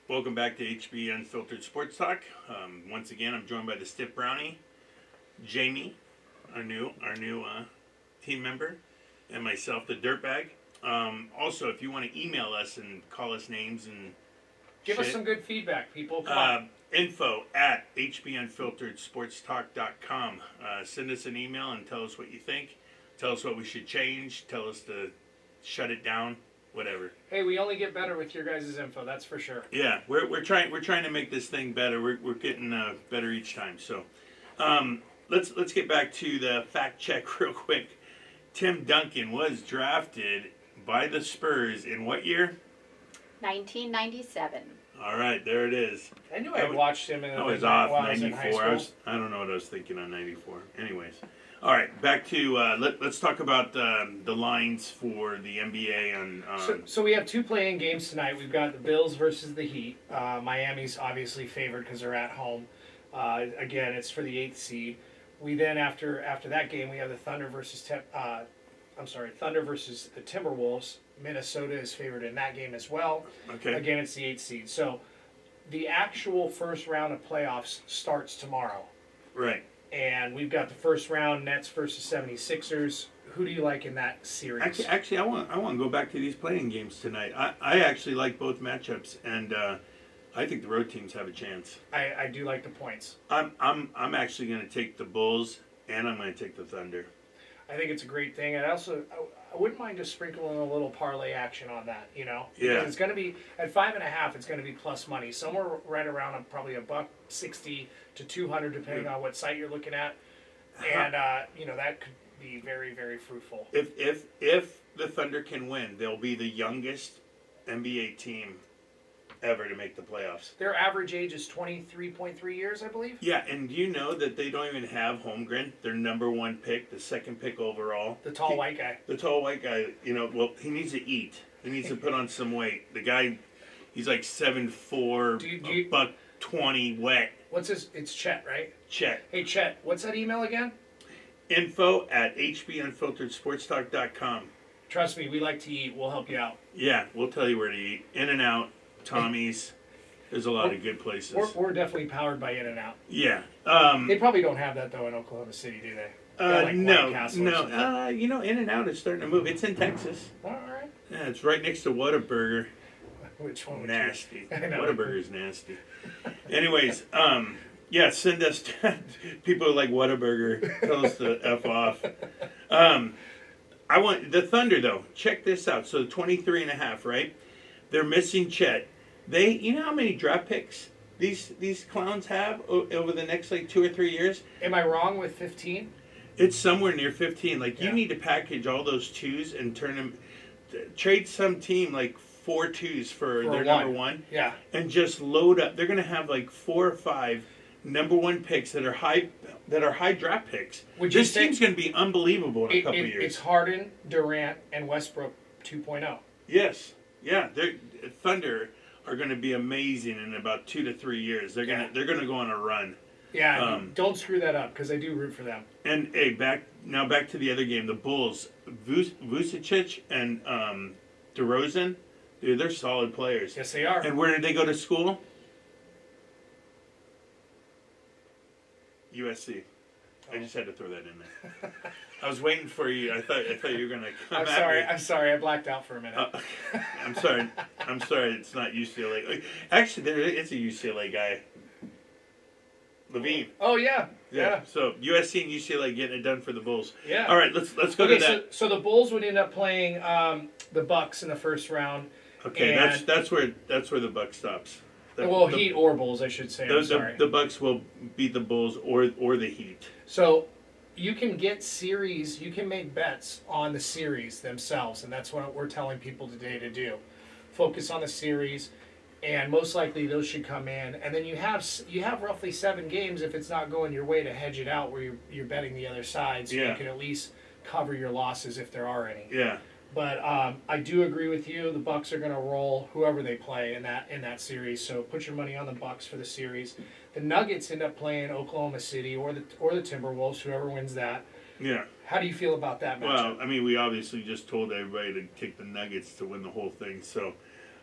Welcome back to HB Unfiltered Sports Talk. Once again, I'm joined by the Stiff Brownie, Jamie, our new team member, and myself, the Dirtbag. Also, if you want to email us and call us names and Give us some good feedback, people. Come on. info at hbunfilteredsportstalk.com. Send us an email and tell us what you think. Tell us what we should change. Tell us to shut it down. Whatever. Hey, we only get better with your guys' info. That's for sure. Yeah, we're trying to make this thing better. We're getting better each time. So, let's get back to the fact check real quick. Tim Duncan was drafted by the Spurs in what year? 1997. All right, there it is. I knew I watched him in I was while off I was in high 94. school. I don't know what I was thinking on 94. Anyways, all right, back to let's talk about the lines for the NBA on. So we have two playing games tonight. We've got the Bills versus the Heat. Miami's obviously favored because they're at home. Again, it's for the 8th seed. We then after that game we have the Thunder versus the Timberwolves. Minnesota is favored in that game as well. Okay. Again, it's the 8th seed. So the actual first round of playoffs starts tomorrow. Right. And we've got the first round, Nets versus 76ers. Who do you like in that series? Actually, I want to go back to these playing games tonight. I actually like both matchups, and I think the road teams have a chance. I do like the points. I'm actually going to take the Bulls, and I'm going to take the Thunder. I think it's a great thing. I wouldn't mind just sprinkling a little parlay action on that, Yeah. Because it's going to be, at 5.5, it's going to be plus money. Somewhere right around probably $160 to $200, depending on what site you're looking at. And, that could be very, very fruitful. If the Thunder can win, they'll be the youngest NBA team ever to make the playoffs. Their average age is 23.3 years, I believe. Yeah, and do you know that they don't even have Holmgren, their number one pick, the second pick overall? The tall white guy. The tall white guy, well, he needs to eat. He needs to put on some weight. The guy, he's like 7'4", $120 wet. What's his? It's Chet, right? Chet. Hey, Chet, what's that email again? Info at hbunfilteredsportstalk.com. Trust me, we like to eat. We'll help you out. Yeah, we'll tell you where to eat. In-N-Out, Tommy's. There's a lot of good places. We're definitely powered by In-N-Out. Yeah. They probably don't have that, though, in Oklahoma City, do they? No. In-N-Out is starting to move. It's in Texas. All right. Yeah, it's right next to Whataburger. Which one? Nasty. I know. Whataburger's nasty. Anyways, send us people like Whataburger. Tell us to F off. I want the Thunder, though. Check this out. So 23.5, right? They're missing Chet. You know how many draft picks these clowns have over the next 2 or 3 years? Am I wrong with 15? It's somewhere near 15. You Yeah. need to package all those twos and turn them. Trade some team 4 twos for their number one. Yeah. And just load up. They're going to have 4 or 5 number one picks that are high draft picks. This team's going to be unbelievable in a couple of years. It's Harden, Durant, and Westbrook 2.0. Yes. Yeah. Thunder are going to be amazing in about 2 to 3 years. They're going to go on a run. Yeah. Don't screw that up because I do root for them. And hey, back to the other game. The Bulls, Vucevic and DeRozan, dude, they're solid players. Yes, they are. And where did they go to school? USC. I just had to throw that in there. I was waiting for you. I thought you were gonna come I'm sorry. I blacked out for a minute. I'm sorry. It's not UCLA. Actually, there is a UCLA guy. Levine. Oh yeah. So USC and UCLA getting it done for the Bulls. Yeah. All right, let's go to that. So the Bulls would end up playing the Bucks in the first round. Okay, that's where the buck stops. Heat or Bulls, I should say. I'm sorry. The Bucks will beat the Bulls or the Heat. So you can get series. You can make bets on the series themselves, and that's what we're telling people today to do. Focus on the series, and most likely those should come in. And then you have roughly 7 games if it's not going your way to hedge it out, where you're betting the other side, so you can at least cover your losses if there are any. Yeah. But I do agree with you. The Bucks are going to roll whoever they play in that series. So put your money on the Bucks for the series. The Nuggets end up playing Oklahoma City or the Timberwolves, whoever wins that. Yeah. How do you feel about that matchup? Well, I mean, we obviously just told everybody to take the Nuggets to win the whole thing. So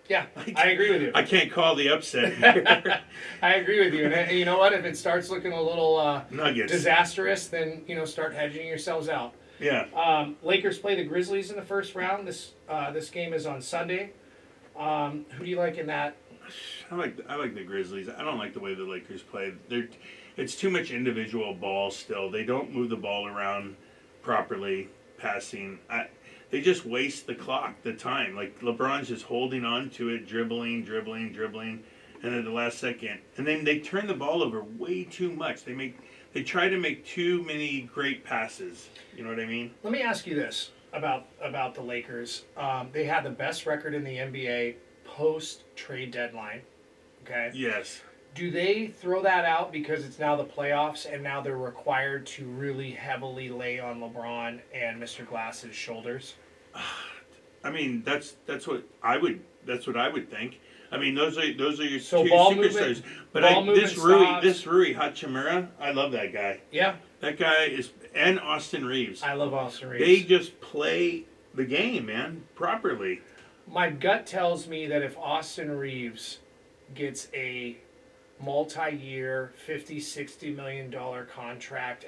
Yeah, I agree with you. I can't call the upset here. I agree with you. And you know what? If it starts looking a little Nuggets. disastrous, then start hedging yourselves out. Yeah. Lakers play the Grizzlies in the first round. This game is on Sunday. Who do you like in that? I like the Grizzlies. I don't like the way the Lakers play. It's too much individual ball still. They don't move the ball around properly, passing. They just waste the clock, the time. Like LeBron's just holding on to it, dribbling, and at the last second, and then they turn the ball over way too much. They try to make too many great passes. You know what I mean? Let me ask you this about the Lakers. They had the best record in the NBA post trade deadline. Okay. Yes. Do they throw that out because it's now the playoffs and now they're required to really heavily lay on LeBron and Mr. Glass's shoulders? I mean, that's what I would think. I mean, those are your So two ball superstars. movement- But ball this movement Rui Hachimura, I love that guy. Yeah, That guy and Austin Reeves. I love Austin Reeves. They just play the game, man, properly. My gut tells me that if Austin Reeves gets a multi-year $50-60 million contract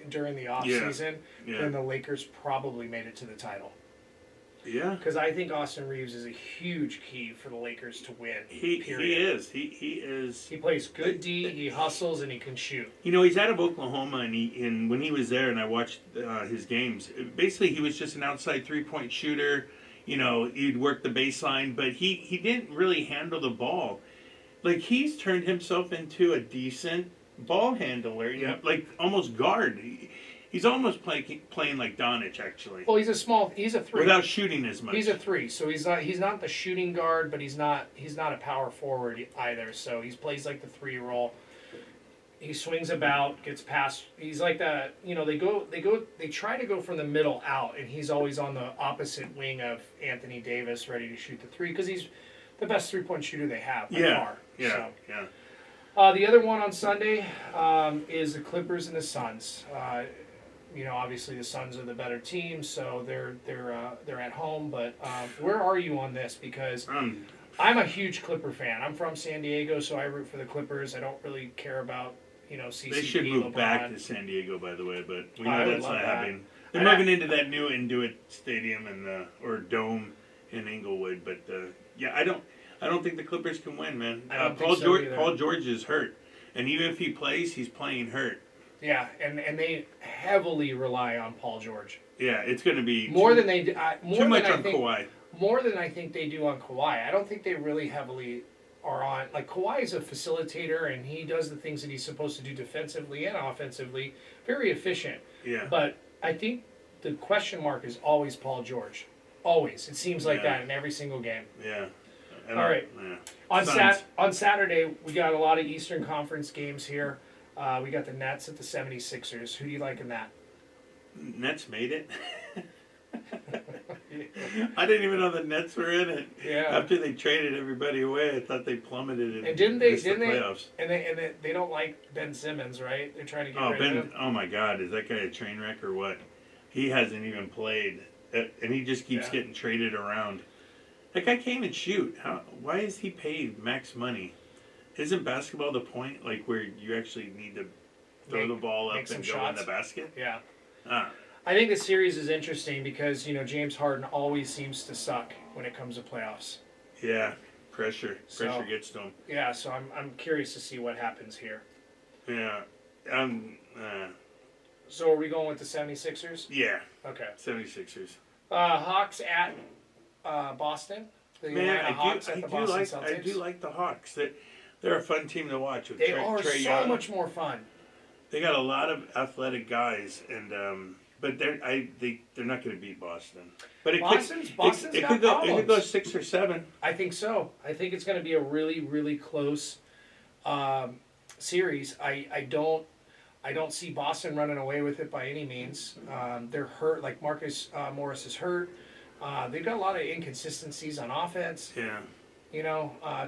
during the offseason, Yeah. then the Lakers probably made it to the title. Yeah. Because I think Austin Reeves is a huge key for the Lakers to win. He period. is. He is. He plays good D, he hustles, and he can shoot. You know, he's out of Oklahoma, and when he was there, and I watched his games. Basically, he was just an outside 3-point shooter. You know, he'd work the baseline, but he didn't really handle the ball. Like, he's turned himself into a decent ball handler. You know, Yep. like almost guard. He's almost playing like Doncic, actually, Well, he's a three. without shooting as much. He's a three, so he's not the shooting guard, but he's not a power forward either. So he plays like the 3 role. He swings about, gets past. He's like that. You know, they try to go from the middle out, and he's always on the opposite wing of Anthony Davis, ready to shoot the 3 because he's the best 3-point shooter they have by far. Yeah, So. yeah. The other one on Sunday is the Clippers and the Suns. You know, obviously the Suns are the better team, so they're at home. But where are you on this? Because I'm a huge Clipper fan. I'm from San Diego, so I root for the Clippers. I don't really care about CCP. They should move LeBron. back to San Diego, by the way, but we I know would that's love not that. happening. They're And moving into that new Intuit Stadium or Dome in Inglewood, but yeah, I don't think the Clippers can win, man. I don't think so either. Paul George is hurt, and even if he plays, he's playing hurt. Yeah, and they heavily rely on Paul George Yeah, it's going to be more too, than they do. too much on Kawhi. More than I think they do on Kawhi. I don't think they really heavily are on. Like, Kawhi is a facilitator, and he does the things that he's supposed to do defensively and offensively. Very efficient. Yeah, But I think the question mark is always Paul George. Always. It seems like Yeah. that in every single game. yeah. All right. Yeah. On Saturday, we got a lot of Eastern Conference games here. We got the Nets at the 76ers. Who do you like in that? Nets made it. I didn't even know the Nets were in it. Yeah. After they traded everybody away, I thought they plummeted And didn't they? missed the Didn't they? playoffs. And they don't like Ben Simmons, right? They're trying to get Oh, rid of him. Oh my God, is that guy a train wreck or what? He hasn't even played, and he just keeps Yeah. getting traded around. That guy can't even shoot. Why is he paid max money? Isn't basketball the point, like where you actually need to throw Make- the ball make up some and go shots. in the basket? Yeah. Ah, I think the series is interesting because James Harden always seems to suck when it comes to playoffs. yeah, pressure So- gets to him. Yeah, so I'm curious to see what happens here. Yeah, So are we going with the 76ers? yeah, Okay. 76ers. Hawks at Boston. The Man, Atlanta Hawks at the Boston I Celtics. do like the Hawks. They're a fun team to watch. With They Trae are so Young. much more fun. They got a lot of athletic guys, and but they're not going to beat Boston. But it Boston's it got could go. It problems. could go 6 or 7. I think so. I think it's going to be a really, really close series. I don't see Boston running away with it by any means. They're hurt. Like Marcus Morris is hurt. They've got a lot of inconsistencies on offense. Yeah.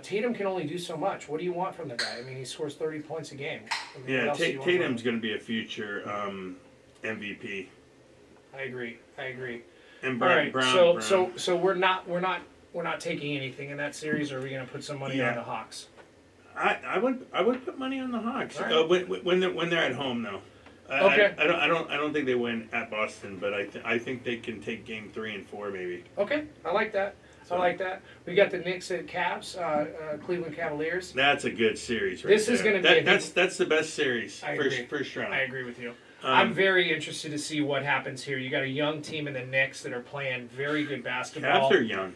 Tatum can only do so much. What do you want from the guy? I mean, he scores 30 points a game. I mean, what Yeah, else do you want from Tatum's him? going to be a future MVP. I agree. And All Brown, right. Brown. So we're not we're not taking anything in that series, or are we going to put some money Yeah. on the Hawks? I would put money on the Hawks All right. when they're at home though. Okay. I don't think they win at Boston, but I think they can take game 3 and 4 maybe. Okay, I like that. So- I like that. We got the Knicks at Cavs, Cleveland Cavaliers. That's a good series. Right This is there. gonna be that's the best series. I First agree. first round. I agree with you. Um, I'm very interested to see what happens here. You got a young team in the Knicks that are playing very good basketball. Cavs are young.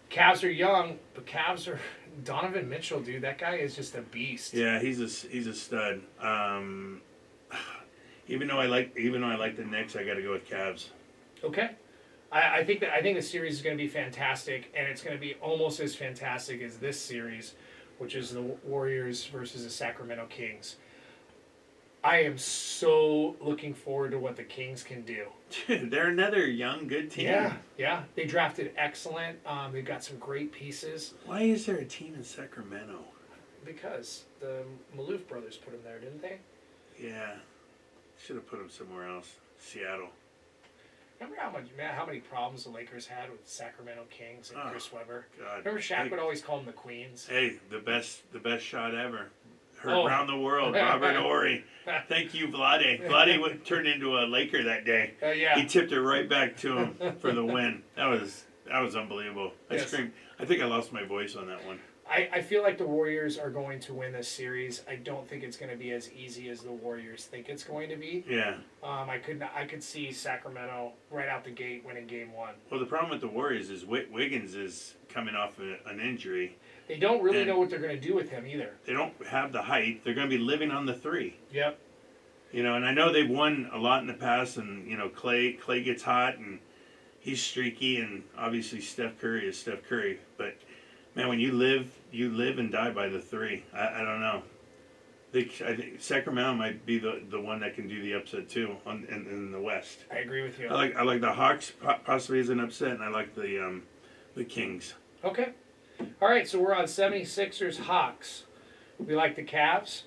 Cavs are young, but Cavs are Donovan Mitchell, dude. That guy is just a beast. Yeah, he's a stud. Even though I like the Knicks, I got to go with Cavs. Okay. I think the series is going to be fantastic, and it's going to be almost as fantastic as this series, which is the Warriors versus the Sacramento Kings. I am so looking forward to what the Kings can do. They're another young, good team. Yeah. They drafted excellent. They've got some great pieces Why is there a team in Sacramento? because the Maloof brothers put them there, didn't they? Yeah, should have put them somewhere else. Seattle. Remember how many problems the Lakers had with the Sacramento Kings and Oh, Chris Webber? God. Remember Shaq Hey, would always call them the Queens? hey, the best shot ever. Heard Oh. around the world. Robert Horry. Thank you, Vlade. Vlade turned into a Laker that day. Yeah. He tipped it right back to him for the win. That was unbelievable. I Yes. screamed. I think I lost my voice on that one. I feel like the Warriors are going to win this series. I don't think it's going to be as easy as the Warriors think it's going to be. Yeah. I could see Sacramento right out the gate winning game 1. Well, the problem with the Warriors is Wiggins is coming off an injury. They don't really And- know what they're going to do with him either. They don't have the height. They're going to be living on the 3. Yep. You know, and I know they've won a lot in the past, and you know Clay gets hot and he's streaky, and obviously Steph Curry is Steph Curry. But man, when you live and die by the 3. I don't know. I think Sacramento might be the one that can do the upset too in the West. I agree with you. I like the Hawks possibly as an upset, and I like the Kings. Okay. All right, so we're on 76ers Hawks. We like the Cavs.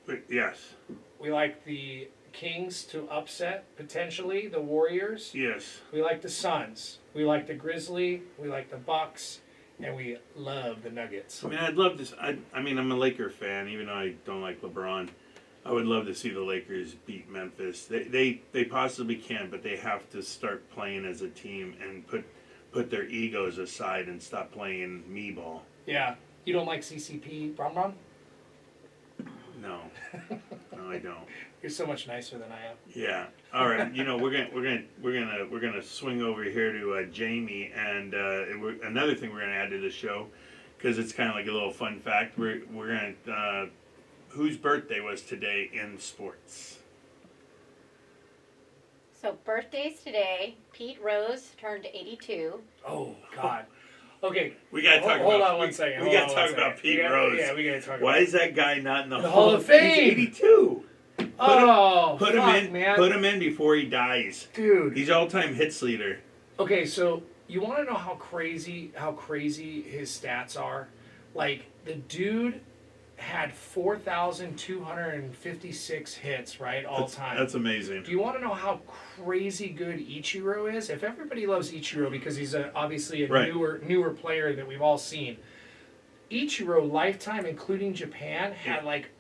But yes, We like the Kings to upset, potentially, the Warriors. yes. We like the Suns. We like the Grizzly. We like the Bucks. And we love the Nuggets. I mean, I'd love this. I mean, I'm a Laker fan, even though I don't like LeBron. I would love to see the Lakers beat Memphis. They possibly can, but they have to start playing as a team and put their egos aside and stop playing me ball. Yeah. You don't like CCP, Bron? No, no, I don't. You're so much nicer than I am. Yeah. All right. You know, we're gonna swing over here to Jamie, and another thing we're gonna add to the show, because it's kind of like a little fun fact. We're gonna whose birthday was today in sports? So birthdays today. Pete Rose turned 82. Oh, God. Okay. We gotta talk Hold about. on one second. We Hold gotta on talk one about second. Pete Rose. Yeah, we gotta talk Why about is that guy not in the Hall of Fame? He's 82. Oh, Put him fuck, in. man. Put him in before he dies. Dude. He's all-time hits leader. Okay, so you want to know how crazy his stats are? Like, the dude had 4,256 hits, right, all time. That's amazing. Do you want to know how crazy good Ichiro is? If everybody loves Ichiro because he's obviously a Right. newer player that we've all seen, Ichiro lifetime, including Japan, had like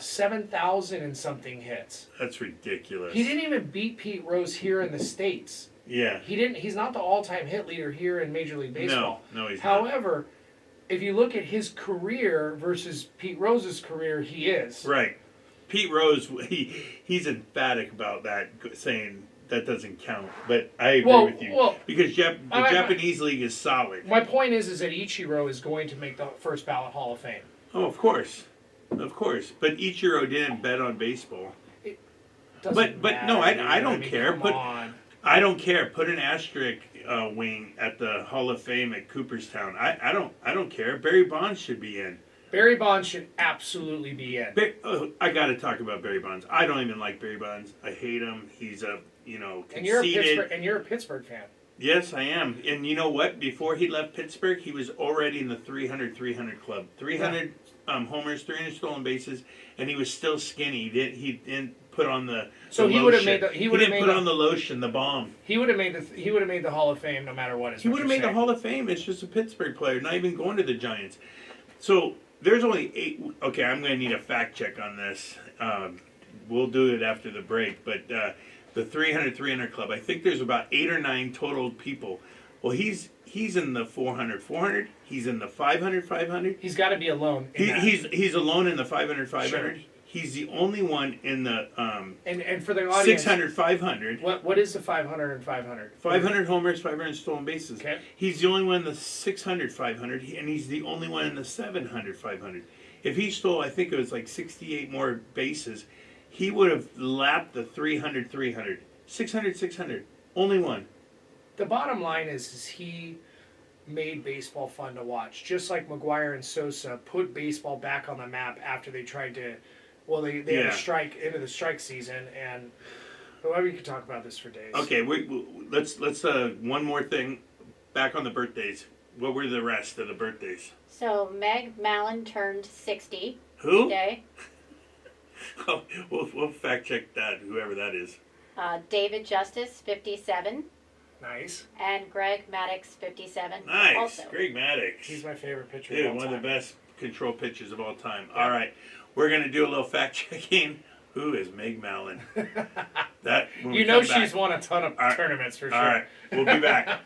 7,000 and something hits. That's ridiculous. He didn't even beat Pete Rose here in the States. Yeah. He didn't. He's not the all-time hit leader here in Major League Baseball. No, he's not. However, if you look at his career versus Pete Rose's career, he is. Right. Pete Rose, he's emphatic about that, saying that doesn't count. But I agree with you. Because the Japanese league is solid. My point is that Ichiro is going to make the first ballot Hall of Fame. Oh, of course. Of course. But Ichiro didn't bet on baseball. Doesn't But no, matter, I don't mean, care. Come on. I don't care. Put an asterisk wing at the Hall of Fame at Cooperstown. I don't care. Barry Bonds should be in. Barry Bonds should absolutely be in. I got to talk about Barry Bonds. I don't even like Barry Bonds. I hate him. He's a conceited. And you're a Pittsburgh fan. Yes, I am. And you know what? Before he left Pittsburgh, he was already in the 300 club. 300 homers, 300 stolen bases, and he was still skinny. He didn't put on the So the he would have lotion. made the he He would have didn't made put the, on the lotion, the balm. he would have made the Hall of Fame no matter what. He would have made the Hall of Fame. It's just a Pittsburgh player, not even going to the Giants. So there's only 8. Okay, I'm going to need a fact check on this. We'll do it after the break. But the 300 club, I think there's about 8 or 9 total people. Well, he's in the 400. He's in the 500. He's got to be alone. In that. He's alone in the 500. Sure. He's the only one in the and for the audience, 500. What is the 500 and 500? 500 homers, 500 stolen bases. Okay. He's the only one in the 600, and he's the only one in the 700, 500. If he stole, I think it was like 68 more bases, he would have lapped the 300. 600. Only one. The bottom line is he made baseball fun to watch, just like McGuire and Sosa put baseball back on the map after they tried to. Well, they had a strike into the strike season, and we could talk about this for days. Okay, let's one more thing. Back on the birthdays. What were the rest of the birthdays? So Meg Mallon turned 60 Who? today. Oh, we'll fact check that, whoever that is. David Justice, 57. Nice. And Greg Maddux, 57. Nice. Also. Greg Maddux. He's my favorite pitcher. Dude, of all one time. of the best control pitchers of all time. Yeah. All right, we're gonna do a little fact checking. Who is Meg Mallon? That when we You know come back. she's won a ton of All right. tournaments for sure. All right, we'll be back.